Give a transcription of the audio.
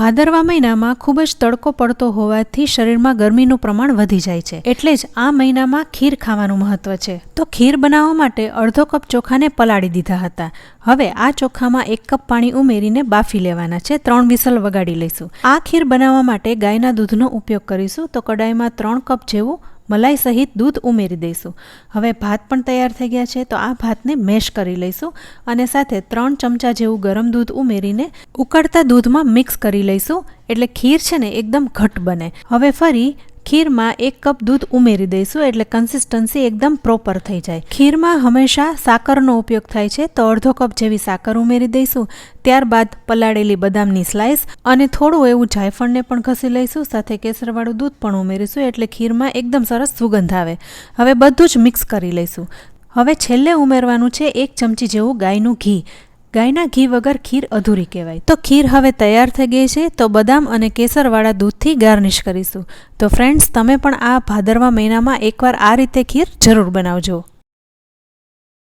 ભાદરવા મહિનામાં ખૂબ જ તડકો પડતો હોવાથી શરીરમાં ગરમીનું પ્રમાણ વધી જાય છે, એટલે જ આ મહિનામાં ખીર ખાવાનું મહત્વ છે. તો ખીર બનાવવા માટે અડધો કપ ચોખાને પલાળી દીધા હતા. હવે આ ચોખામાં 1 કપ પાણી ઉમેરીને બાફી લેવાના છે. 3 વિસલ વગાડી લઈશું. આ ખીર બનાવવા માટે ગાયના દૂધનો ઉપયોગ કરીશું. તો કડાઈમાં 3 કપ જેવું મલાઈ સહિત દૂધ ઉમેરી દઈશું. હવે ભાત પણ તૈયાર થઈ ગયા છે, તો આ ભાતને મેશ કરી લઈશું અને સાથે 3 ચમચા જેવું ગરમ દૂધ ઉમેરીને ઉકળતા દૂધમાં મિક્સ કરી લઈશું, એટલે ખીર છે ને એકદમ ઘટ બને. હવે ફરી ખીરમાં 1 કપ દૂધ ઉમેરી દઈશું, એટલે કન્સિસ્ટન્સી એકદમ પ્રોપર થઈ જાય. ખીરમાં હંમેશા સાકરનો ઉપયોગ થાય છે, તો અડધો કપ જેવી સાકર ઉમેરી દઈશું. ત્યારબાદ પલાળેલી બદામની સ્લાઇસ અને થોડું એવું જાયફળને પણ ઘસી લઈશું. સાથે કેસરવાળું દૂધ પણ ઉમેરીશું, એટલે ખીરમાં એકદમ સરસ સુગંધ આવે. હવે બધું જ મિક્સ કરી લઈશું. હવે છેલ્લે ઉમેરવાનું છે 1 ચમચી જેવું ગાયનું ઘી. ગાયના ઘી વગર ખીર અધૂરી કહેવાય. તો ખીર હવે તૈયાર થઈ ગઈ છે, તો બદામ અને કેસરવાળા દૂધથી ગાર્નિશ કરીશું. તો ફ્રેન્ડ્સ, તમે પણ આ ભાદરવા મહિનામાં એકવાર આ રીતે ખીર જરૂર બનાવજો.